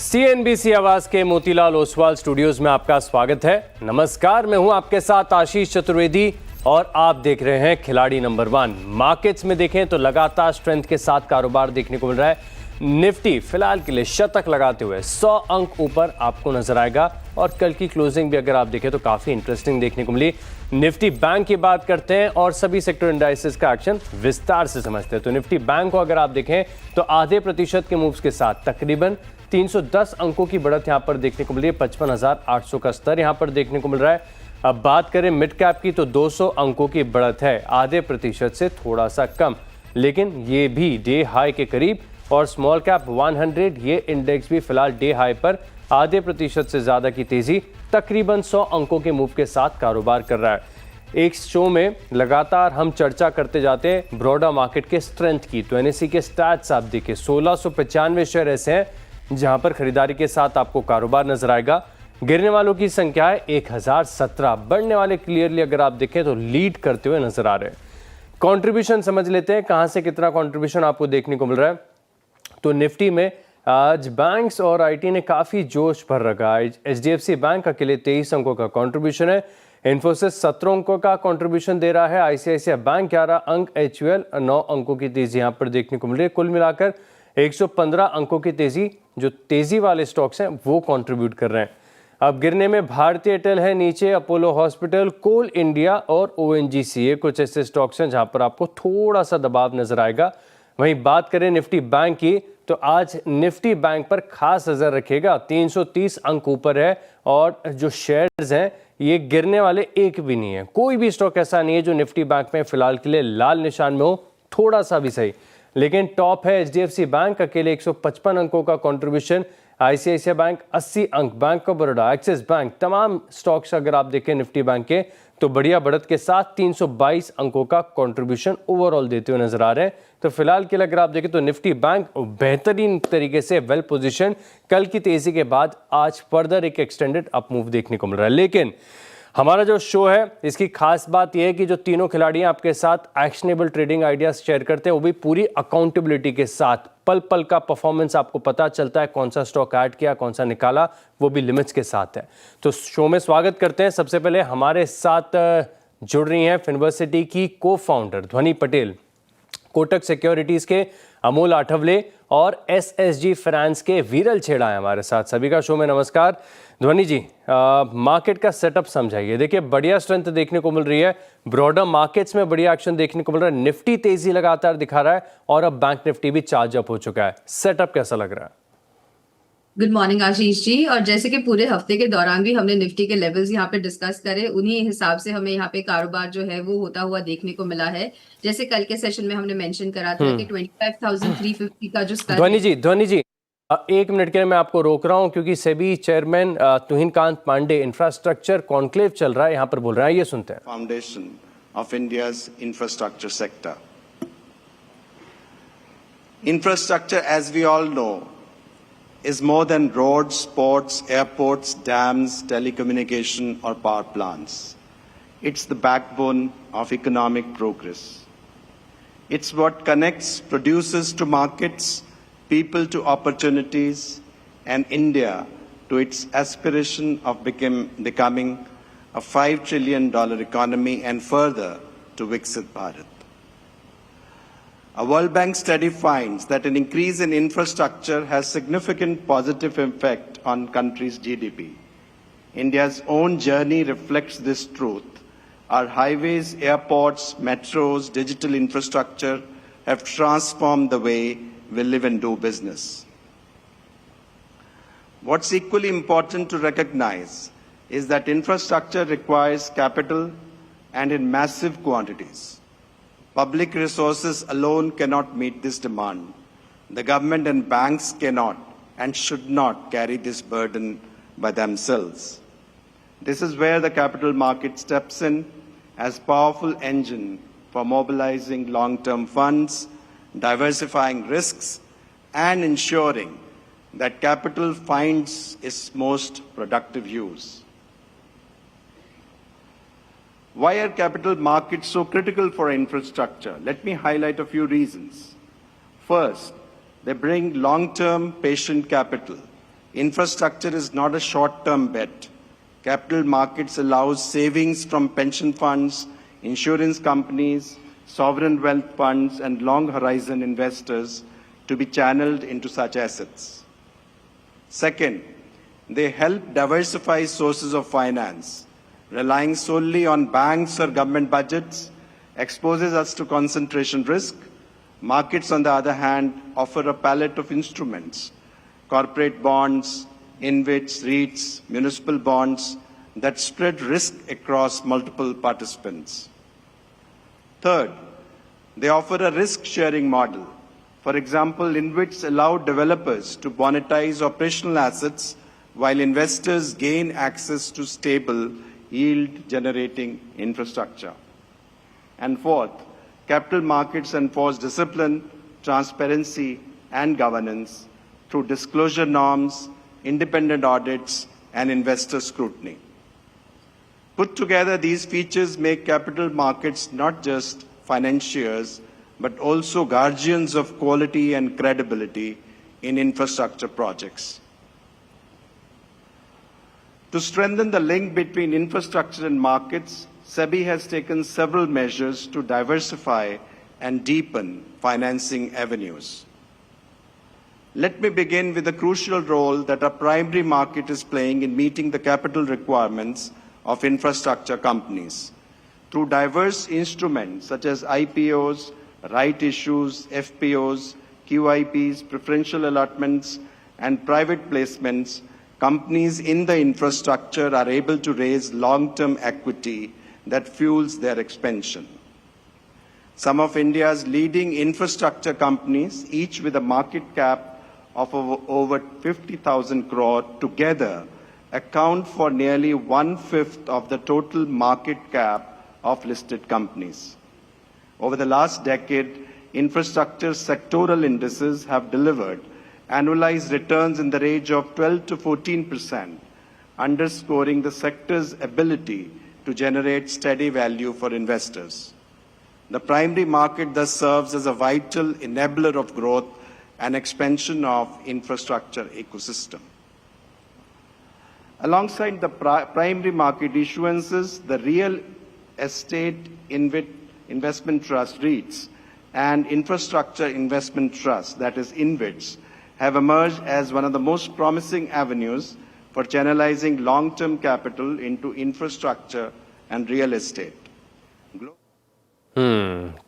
CNBC आवाज के Motilal Oswal studios में आपका स्वागत है। नमस्कार, मैं हूं आपके साथ आशीष चतुर्वेदी और आप देख रहे हैं खिलाड़ी नंबर 1। मार्केट्स में देखें तो लगातार स्ट्रेंथ के साथ कारोबार देखने को मिल रहा है। निफ्टी फिलहाल के लिए शतक लगाते हुए 100 अंक ऊपर आपको नजर आएगा और कल की क्लोजिंग भी अगर आप देखें तो काफी इंटरेस्टिंग देखने को मिली। निफ्टी बैंक की बात करते हैं और सभी सेक्टर इंडाइसेस का एक्शन विस्तार से समझते हैं। तो निफ्टी बैंक को अगर आप देखें तो आधे प्रतिशत के मूव्स के साथ तकरीबन 310 अंकों की बढ़त यहां पर देखने को मिल रही है। 55,800 का स्तर यहां पर देखने को मिल रहा है। अब बात करें मिड कैप की तो 200 अंकों की बढ़त है, आधे प्रतिशत से थोड़ा सा कम, लेकिन ये भी डे हाई के करीब। और स्मॉल कैप 100 ये इंडेक्स भी फिलहाल डे हाई पर आधे प्रतिशत से ज्यादा की तेजी तकरीबन 100 अंकों के मूव के साथ कारोबार कर रहा है। एक शो में लगातार हम चर्चा करते जाते हैं ब्रॉडर मार्केट के स्ट्रेंथ की। तो एनएसई के स्टैट्स आप देखिए, 1695 शेयर ऐसे हैं जहां पर खरीदारी के साथ आपको कारोबार नजर आएगा। गिरने वालों की संख्या है 1017, बढ़ने वाले क्लियरली अगर आप देखें तो लीड करते हुए नजर आ रहे हैं। कंट्रीब्यूशन समझ लेते हैं, कहां से कितना कंट्रीब्यूशन आपको देखने को मिल रहा है। तो निफ्टी में आज बैंक्स और आईटी ने काफी जोश भर रखा है। एचडीएफसी बैंक अकेले 23 अंकों का कंट्रीब्यूशन है, इन्फोसिस 17 अंकों का कंट्रीब्यूशन दे रहा है, आईसीआईसीआई बैंक 11 अंक, एचयूएल 9 अंकों की तेजी यहां पर देखने को मिल रही है। कुल मिलाकर 115 अंकों की तेजी जो तेजी वाले स्टॉक्स हैं वो कंट्रीब्यूट कर रहे हैं। अब गिरने में भारतीय एयरटेल है नीचे, अपोलो हॉस्पिटल, कोल इंडिया और ओएनजीसी, ये कुछ ऐसे स्टॉक्स हैं जहां पर आपको थोड़ा सा दबाव नजर आएगा। वहीं बात करें निफ्टी बैंक की तो आज निफ्टी बैंक पर खास नजर रखिएगा, 330 अंक ऊपर है और जो शेयर्स हैं ये गिरने वाले एक भी नहीं है। कोई भी स्टॉक ऐसा नहीं है जो निफ्टी बैंक में फिलहाल के लिए लाल निशान में हो, थोड़ा सा भी सही। लेकिन टॉप है एचडीएफसी बैंक, अकेले 155 अंकों का कंट्रीब्यूशन, आईसीआईसीआई बैंक 80 अंक, bank of Baroda, axis bank, तमाम स्टॉक्स अगर आप देखें निफ्टी बैंक के तो बढ़िया बढ़त के साथ 322 अंकों का कंट्रीब्यूशन ओवरऑल देते हुए नजर आ रहे हैं। तो फिलहाल के लिए अगर आप देखें तो निफ्टी बैंक बेहतरीन तरीके से वेल पोजीशन, कल की तेजी के बाद आज फर्दर एक एक्सटेंडेड अप मूव देखने को मिल रहा है। लेकिन हमारा जो शो है इसकी खास बात यह है कि जो तीनों खिलाड़ी आपके साथ एक्शनेबल ट्रेडिंग आइडियाज शेयर करते हैं वो भी पूरी अकाउंटेबिलिटी के साथ, पल पल का परफॉर्मेंस आपको पता चलता है, कौन सा स्टॉक ऐड किया, कौन सा निकाला, वो भी लिमिट्स के साथ है। तो शो में स्वागत करते हैं। सबसे पहले हमारे साथ जुड़ रही हैं फिनवर्सिटी की को फाउंडर ध्वनि पटेल, कोटक सिक्योरिटीज के अमोल आठवले और एसएसजी फाइनेंस के वीरल छेड़ा है हमारे साथ। सभी का शो में नमस्कार। ध्वनि जी, मार्केट का सेटअप समझाइए। देखिए बढ़िया स्ट्रेंथ देखने को मिल रही है, ब्रॉडर मार्केट्स में बढ़िया एक्शन देखने को मिल रहा है, निफ्टी तेजी लगातार दिखा रहा है और अब बैंक निफ्टी भी चार्ज अप हो चुका है। सेटअप कैसा लग रहा है? Good morning Ashish ji. और जैसे कि पूरे हफ्ते के दौरान भी हमने निफ्टी के लेवल्स यहाँ पे डिस्कस करे, उन्हीं हिसाब से हमें यहाँ पे कारोबार जो है वो होता हुआ देखने को मिला है। जैसे कल के सेशन में हमने मेंशन करा था कि 25,350 का जो स्तर ध्वनि जी एक मिनट के लिए मैं आपको रोक रहा हूं क्योंकि सेबी चेयरमैन तुहिन कांत पांडे इंफ्रास्ट्रक्चर कॉन्क्लेव चल रहा है, यहाँ पर बोल रहे हैं, ये सुनते हैं। Foundation of India's infrastructure sector. Infrastructure, as we all know, is more than roads, ports, airports, dams, telecommunication or power plants. It's the backbone of economic progress. It's what connects producers to markets, people to opportunities, and India to its aspiration of becoming a $5 trillion economy and further to Viksit Bharat. A World Bank study finds that an increase in infrastructure has significant positive effect on countries' GDP. India's own journey reflects this truth. Our highways, airports, metros, digital infrastructure have transformed the way we live and do business. What's equally important to recognize is that infrastructure requires capital and in massive quantities. Public resources alone cannot meet this demand. The government and banks cannot and should not carry this burden by themselves. This is where the capital market steps in as powerful engine for mobilizing long-term funds, diversifying risks, and ensuring that capital finds its most productive use. Why are capital markets so critical for infrastructure? Let me highlight a few reasons. First, they bring long-term patient capital. Infrastructure is not a short-term bet. Capital markets allows savings from pension funds, insurance companies, sovereign wealth funds, and long-horizon investors to be channeled into such assets. Second, they help diversify sources of finance. Relying solely on banks or government budgets exposes us to concentration risk. Markets, on the other hand, offer a palette of instruments, corporate bonds, InvITs, REITs, municipal bonds that spread risk across multiple participants. Third, they offer a risk-sharing model. For example, InvITs allow developers to monetize operational assets while investors gain access to stable, yield-generating infrastructure. And fourth, capital markets enforce discipline, transparency, and governance through disclosure norms, independent audits, and investor scrutiny. Put together, these features make capital markets not just financiers, but also guardians of quality and credibility in infrastructure projects. To strengthen the link between infrastructure and markets, SEBI has taken several measures to diversify and deepen financing avenues. Let me begin with the crucial role that a primary market is playing in meeting the capital requirements of infrastructure companies. Through diverse instruments such as IPOs, right issues, FPOs, QIPs, preferential allotments, and private placements, companies in the infrastructure are able to raise long-term equity that fuels their expansion. Some of India's leading infrastructure companies, each with a market cap of over 50,000 crore, together account for nearly 1/5 of the total market cap of listed companies. Over the last decade, infrastructure sectoral indices have delivered annualized returns in the range of 12 to 14%, underscoring the sector's ability to generate steady value for investors. The primary market thus serves as a vital enabler of growth and expansion of infrastructure ecosystem. Alongside the primary market issuances, the real estate investment trust REITs and infrastructure investment trusts, that is InvITs, have emerged as one of the most promising avenues for channelizing long-term capital into infrastructure and real estate.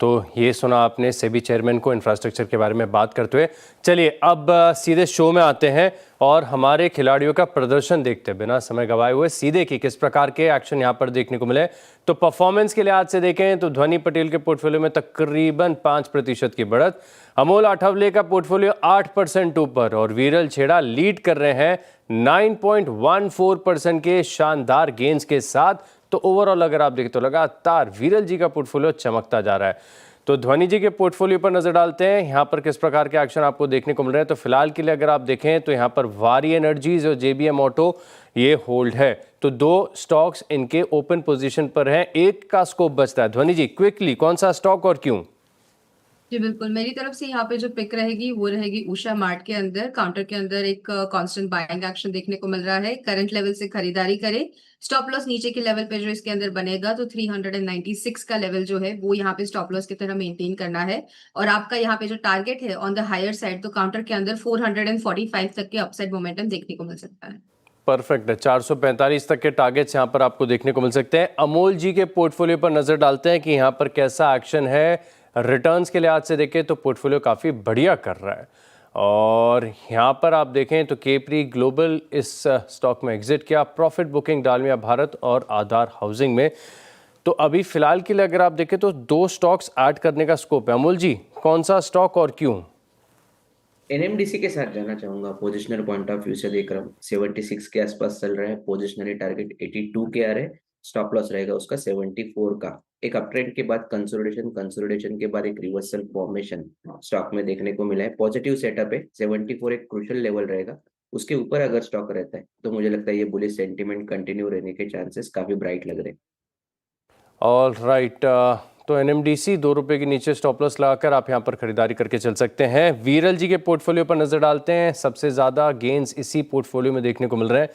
तो ये सुना आपने SEBI chairman को infrastructure के बारे में बात करते हुए। चलिए अब सीधे शो में आते हैं और हमारे खिलाड़ियों का प्रदर्शन देखते हैं बिना समय गवाए हुए सीधे कि किस प्रकार के एक्शन यहाँ पर देखने को मिले। तो परफॉर्मेंस के लिहाज से देखें तो ध्वनि पटेल के पोर्टफोलियो में तकरीबन 5% की बढ़त, अमोल आठवले का पोर्टफोलियो 8% ऊपर और वीरल छेड़ा लीड कर रहे हैं 9.14% के शानदार गेंस के साथ। तो ओवरऑल अगर आप देखें तो लगातार वीरल जी का पोर्टफोलियो चमकता जा रहा है। तो ध्वनि जी के पोर्टफोलियो पर नजर डालते हैं, यहाँ पर किस प्रकार के एक्शन आपको देखने को मिल रहे हैं। तो फिलहाल के लिए अगर आप देखें तो यहाँ पर वारी एनर्जीज और जेबीएम ऑटो ये होल्ड है। तो 2 स्टॉक्स इनके ओपन पोजीशन पर हैं, एक का स्कोप बचता है। ध्वनि जी क्विकली कौन सा स्टॉक और क्यों? जी बिल्कुल, मेरी तरफ से यहाँ पे जो पिक रहेगी वो रहेगी उषा मार्ट के अंदर। काउंटर के अंदर एक कांस्टेंट बाइंग एक्शन देखने को मिल रहा है। करंट लेवल से खरीदारी करें, स्टॉप लॉस नीचे के लेवल पे जो इसके अंदर बनेगा तो 396 का लेवल जो है वो यहाँ पे स्टॉप लॉस की तरह मेंटेन करना है। और आपका यहाँ पे जो टारगेट है ऑन द हायर साइड, तो काउंटर के अंदर 445 तक के अपसाइड मोमेंटम देखने को मिल सकता है। परफेक्ट है, 445 तक के टारगेट्स यहाँ पर आपको देखने को मिल सकते हैं। अमोल जी के पोर्टफोलियो पर नजर डालते हैं कि यहाँ पर कैसा एक्शन है। रिटर्न्स के लिहाज से देखें तो पोर्टफोलियो काफ़ी बढ़िया कर रहा है और यहाँ पर आप देखें तो केपरी ग्लोबल इस स्टॉक में एग्जिट किया, प्रॉफिट बुकिंग डालमिया भारत और आधार हाउसिंग में। तो अभी फिलहाल के लिए अगर आप देखें तो 2 स्टॉक्स ऐड करने का स्कोप है। अमोल जी कौन सा स्टॉक और क्यों? एनएमडीसी के साथ जाना चाहूंगा। पोजिशनल पॉइंट ऑफ व्यू से देख रहा हूँ 76 के आसपास चल रहा है, पोजिशनली टारगेट 82 के आ रहे हैं, स्टॉप लॉस रहेगा उसका 74 का। एक अपट्रेंड के बाद कंसोलिडेशन के बाद एक रिवर्सल फॉर्मेशन स्टॉक में देखने को मिला है। पॉजिटिव सेटअप है, 74 एक क्रूशियल लेवल रहेगा, उसके ऊपर अगर स्टॉक रहता है तो मुझे लगता है ये बुलिश सेंटीमेंट कंटिन्यू रहने के चांसेस काफी ब्राइट लग रहे हैं। ऑल राइट, तो एनएमडीसी 2 रुपए के नीचे स्टॉप लॉस लगाकर आप यहां पर खरीदारी करके चल सकते हैं। वीरल जी के पोर्टफोलियो पर नजर डालते हैं। सबसे ज्यादा गेन्स इसी पोर्टफोलियो में देखने को मिल रहे हैं।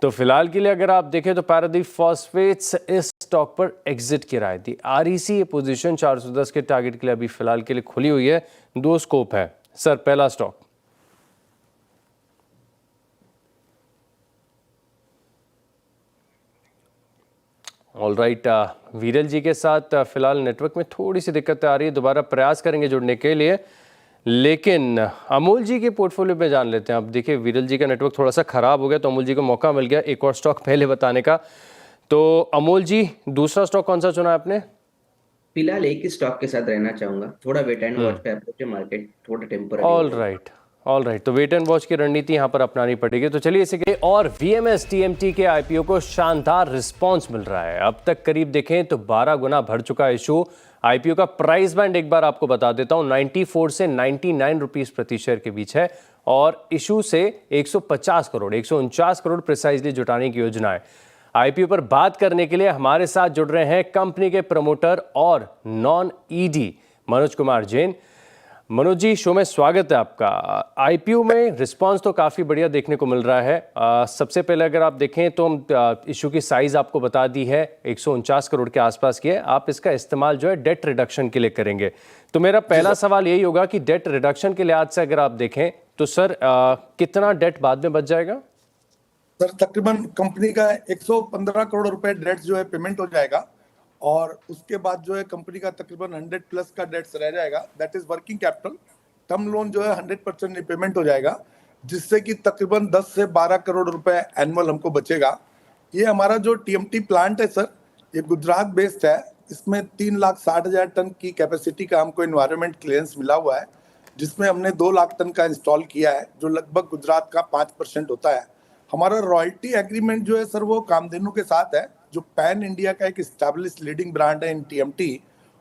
तो फिलहाल के लिए अगर आप देखें तो पारादीप फॉस्फेट्स इस स्टॉक पर एग्जिट की राय दी। आरईसी ये पोजीशन 410 के टारगेट के लिए अभी फिलहाल के लिए खुली हुई है। 2 स्कोप है। सर पहला स्टॉक ऑलराइट। वीरल जी के साथ फिलहाल नेटवर्क में थोड़ी सी दिक्कत आ रही है, दोबारा प्रयास करेंगे जुड़ने के लिए। लेकिन अमूल जी के पोर्टफोलियो पे जान लेते हैं। अब देखिए वीरल जी का नेटवर्क थोड़ा सा खराब हो गया तो अमूल जी को मौका मिल गया एक और स्टॉक पहले बताने का। तो अमूल जी दूसरा स्टॉक कौन सा चुना आपने? फिलहाल एक ही स्टॉक के साथ रहना चाहूंगा, थोड़ा वेट एंड वॉच पे अप्रोच है, मार्केट थोड़ा टेम्पररी। ऑल राइट तो वेट एंड वॉच की रणनीति यहाँ पर अपनानी पड़ेगी। तो चलिए इसे के और वीएमएस टीएमटी के आईपीओ को शानदार रिस्पांस मिल रहा है। अब तक करीब देखें तो 12 गुना बढ़ चुका है इशू। आईपीओ का प्राइस बैंड एक बार आपको बता देता हूं, 94 से 99 रुपीस प्रति शेयर के बीच है और इशू से 150 करोड़ 149 करोड़ प्रिसाइजली जुटाने की योजना है। आईपीओ पर बात करने के लिए हमारे साथ जुड़ रहे हैं कंपनी के प्रमोटर और non ED Manoj Kumar Jain. Manoj ji show में स्वागत है आपका। आईपीओ में रिस्पांस तो काफ़ी बढ़िया देखने को मिल रहा है। सबसे पहले अगर आप देखें तो हम इशू की साइज़ आपको बता दी है 149 करोड़ के आसपास की है। आप इसका इस्तेमाल जो है डेट रिडक्शन के लिए करेंगे। तो मेरा पहला सवाल यही होगा कि डेट रिडक्शन के लिहाज से अगर आप देखें तो सर कितना डेट बाद में बच जाएगा? सर तकरीबन कंपनी का 115 करोड़ रुपए डेट जो है पेमेंट हो जाएगा और उसके बाद जो है कंपनी का तकरीबन 100 प्लस का डेट्स रह जाएगा। That is working capital. Term loan जो है 100% रिपेमेंट हो जाएगा, जिससे कि तकरीबन 10 से 12 करोड़ रुपए एनुअल हमको बचेगा। ये हमारा जो टीएमटी प्लांट है सर, ये गुजरात बेस्ड है। इसमें 3,60,000 टन की कैपेसिटी का हमको एनवायरमेंट क्लियरेंस मिला हुआ है, जिसमें हमने 2 लाख टन का इंस्टॉल किया है, जो लगभग गुजरात का 5% होता है। हमारा रॉयल्टी एग्रीमेंट जो है सर वो कामधेनु के साथ है, जो पैन इंडिया का एक स्टैब्लिश लीडिंग ब्रांड है इन टीएमटी।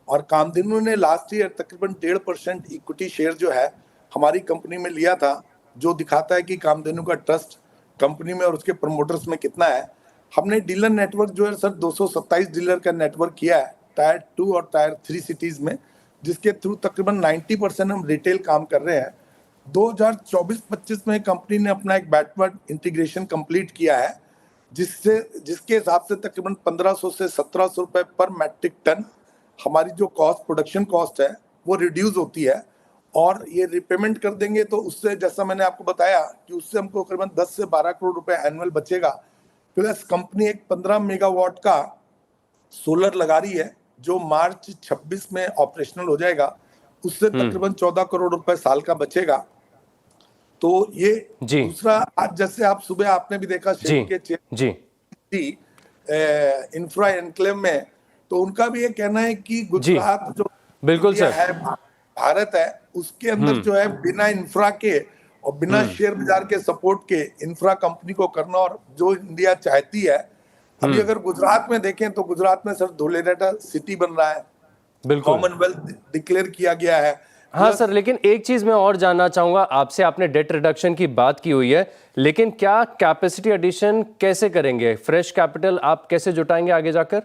और कामधेनु ने लास्ट ईयर तकरीबन 1.5% इक्विटी शेयर जो है हमारी कंपनी में लिया था, जो दिखाता है कि कामधेनु का ट्रस्ट कंपनी में और उसके प्रमोटर्स में कितना है। हमने डीलर नेटवर्क जो है सर 227 डीलर का नेटवर्क किया है टायर 2 और टायर 3 सिटीज में, जिसके थ्रू तकरीबन 90% हम रिटेल काम कर रहे हैं। 2024-25 में कंपनी ने अपना एक बैकवर्ड इंटीग्रेशन कंप्लीट किया है, जिसके हिसाब से तकरीबन 1500 से 1700 रुपए पर मैट्रिक टन हमारी जो कॉस्ट प्रोडक्शन कॉस्ट है वो रिड्यूस होती है। और ये रिपेमेंट कर देंगे तो उससे, जैसा मैंने आपको बताया कि उससे हमको करीबन 10 से 12 करोड़ रुपए एनुअल बचेगा। प्लस कंपनी एक 15 मेगावाट का सोलर लगा रही है, जो मार्च 26 में ऑपरेशनल हो जाएगा। उससे तकरीबन 14 करोड़ रुपए साल का बचेगा। तो ये दूसरा, आज जैसे आप सुबह आपने भी देखा शेर के इंफ्रा एनक्लेव में, तो उनका भी ये कहना है कि गुजरात जो बिल्कुल सर है, भारत है, उसके अंदर जो है बिना इंफ्रा के और बिना शेयर बाजार के सपोर्ट के इंफ्रा कंपनी को करना, और जो इंडिया चाहती है। अभी अगर गुजरात में देखें तो गुजरात में सर धोलेराटा सिटी बन रहा है, कॉमनवेल्थ डिक्लेयर किया गया है। हाँ सर, लेकिन एक चीज मैं और जानना चाहूंगा आपसे। आपने डेट रिडक्शन की बात की हुई है, लेकिन क्या कैपेसिटी एडिशन कैसे करेंगे? फ्रेश कैपिटल आप कैसे जुटाएंगे आगे जाकर?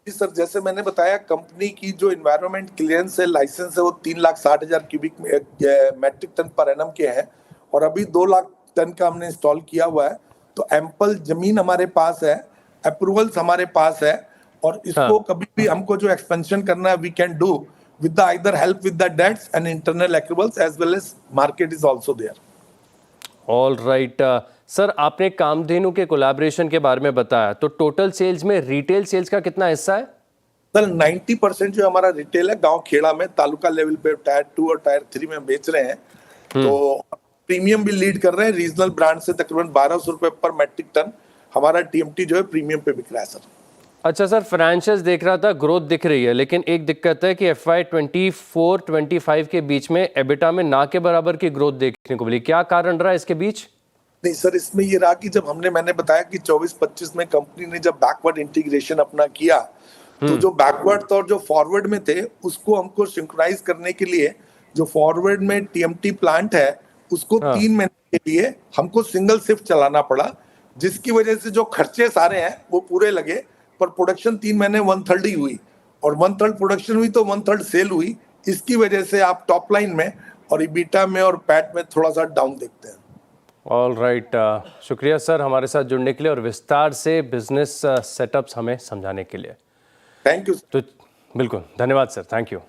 जी सर, जैसे मैंने बताया, कंपनी की जो एनवायरमेंट क्लियरेंस है, लाइसेंस है, वो 3,60,000 क्यूबिक मैट्रिक टन पर एनम के हैं और अभी 2 लाख टन का हमने इंस्टॉल किया हुआ है। तो एम्पल जमीन हमारे पास है, अप्रूवल्स हमारे पास है, और इसको कभी भी हमको जो एक्सपेंशन करना है we can do with the either help with the debts and internal accruals as well as market is also there. All right. Sir आपने कामधेनु के कोलैबोरेशन के बारे में बताया, तो टोटल सेल्स में रिटेल सेल्स का कितना हिस्सा है? सर 90% जो हमारा रिटेल है गांव खेड़ा में, तालुका लेवल पे टायर 2 और टायर 3 में बेच रहे हैं। तो प्रीमियम भी लीड कर रहे हैं। रीजनल ब्रांड से तकरीबन 1200 रुपए पर मैट्रिक टन हमारा टीएमटी जो है प्रीमियम पे बिक रहा है सर। अच्छा सर, फाइनेंशियल्स देख रहा था, ग्रोथ दिख रही है, लेकिन एक दिक्कत है कि FY 24-25 के बीच में एबिटा में ना के बराबर की ग्रोथ देखने को मिली। क्या कारण रहा इसके बीच? नहीं सर, इसमें ये रहा कि जब मैंने बताया कि 24-25 में कंपनी ने जब बैकवर्ड इंटीग्रेशन अपना किया, तो जो बैकवर्ड था और जो फॉरवर्ड में थे उसको हमको सिंक्रोनाइज करने के लिए जो फॉरवर्ड में टीएमटी प्लांट है उसको 3 महीने के लिए हमको सिंगल शिफ्ट चलाना पड़ा, जिसकी वजह से जो खर्चे सारे हैं वो पूरे लगे, पर प्रोडक्शन 3 महीने 1/3 ही हुई। और 1/3 प्रोडक्शन हुई तो 1/3 सेल हुई। इसकी वजह से आप टॉप लाइन में और ईबिटा में और पैट में थोड़ा सा डाउन देखते हैं। ऑल राइट, शुक्रिया सर हमारे साथ जुड़ने के लिए और विस्तार से बिजनेस सेटअप्स हमें समझाने के लिए। Thank you. तो बिल्कुल धन्यवाद सर, थैंक यू।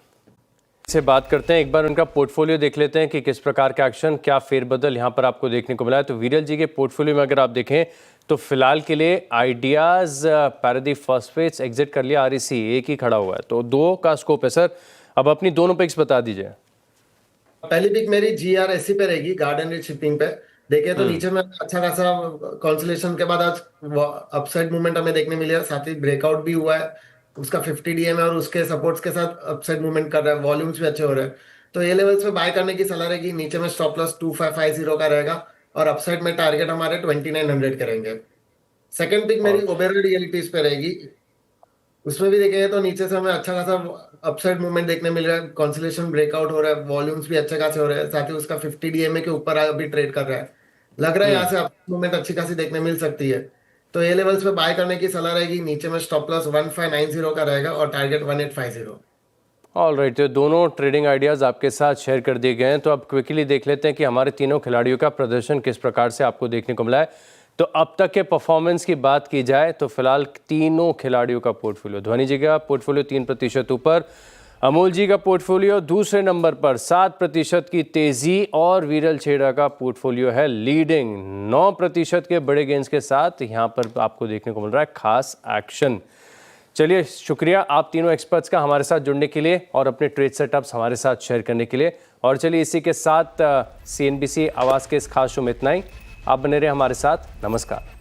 से बात करते हैं, एक बार उनका पोर्टफोलियो देख लेते हैं कि किस प्रकार का एक्शन, क्या फेरबदल यहाँ पर आपको देखने को मिला है। तो वीरल जी के पोर्टफोलियो में अगर आप देखें तो फिलहाल के लिए आइडियाज, पैराडीफ फॉस्फेट्स एग्जिट कर लिया, आरईसी एक ही खड़ा हुआ है, तो 2 का स्कोप है सर। अब अपनी दोनों पिक्स बता दीजिए। पहली पिक मेरी GRSC पे रहेगी, गार्डन रिच शिपिंग पे। देखे तो नीचे में अच्छा खासा कंसोलिडेशन के बाद आज अपसाइड मूवमेंट हमें देखने मिला, साथ ही ब्रेकआउट भी हुआ है। उसका 50 DM है और उसके सपोर्ट्स के साथ अपसाइड मूवमेंट कर रहा है, वॉल्यूम्स भी अच्छे हो रहे हैं। तो ये लेवल्स पे बाय करने की सलाह रहेगी। नीचे में स्टॉप लॉस 2550 का रहेगा और अपसाइड में टारगेट हमारे 2900 करेंगे। सेकंड पिक मेरी ओबेरॉय रियलिटीज पे रहेगी। उसमें भी देखेंगे तो नीचे से हमें अच्छा खासा अपसाइड मूवमेंट देखने मिल रहा है, कंसोलिडेशन ब्रेकआउट हो रहा है, वॉल्यूम्स भी अच्छे खासे हो रहे हैं, साथ ही उसका 50 DMA के ऊपर अभी ट्रेड कर रहा है। लग रहा है यहाँ से अपसाइड मूवमेंट अच्छी खासी देखने मिल सकती है। तो ये लेवल्स पे बाय करने की सलाह रहेगी। नीचे में स्टॉप लॉस 1590 का रहेगा और टारगेट 1850। ऑल राइट, तो दोनों ट्रेडिंग आइडियाज़ आपके साथ शेयर कर दिए गए हैं। तो अब क्विकली देख लेते हैं कि हमारे तीनों खिलाड़ियों का प्रदर्शन किस प्रकार से आपको देखने को मिला है। तो अब तक के परफॉर्मेंस की बात की जाए तो फिलहाल तीनों खिलाड़ियों का पोर्टफोलियो, ध्वनि जी का पोर्टफोलियो 3% ऊपर, अमोल जी का पोर्टफोलियो दूसरे नंबर पर 7% की तेज़ी और वीरल छेड़ा का पोर्टफोलियो है लीडिंग 9% के बड़े गेंस के साथ। यहाँ पर आपको देखने को मिल रहा है खास एक्शन। चलिए, शुक्रिया आप तीनों एक्सपर्ट्स का हमारे साथ जुड़ने के लिए और अपने ट्रेड सेटअप्स हमारे साथ शेयर करने के लिए। और चलिए इसी के साथ CNBC आवाज़ के इस खास शो में इतना ही। आप बने रहे हमारे साथ। नमस्कार।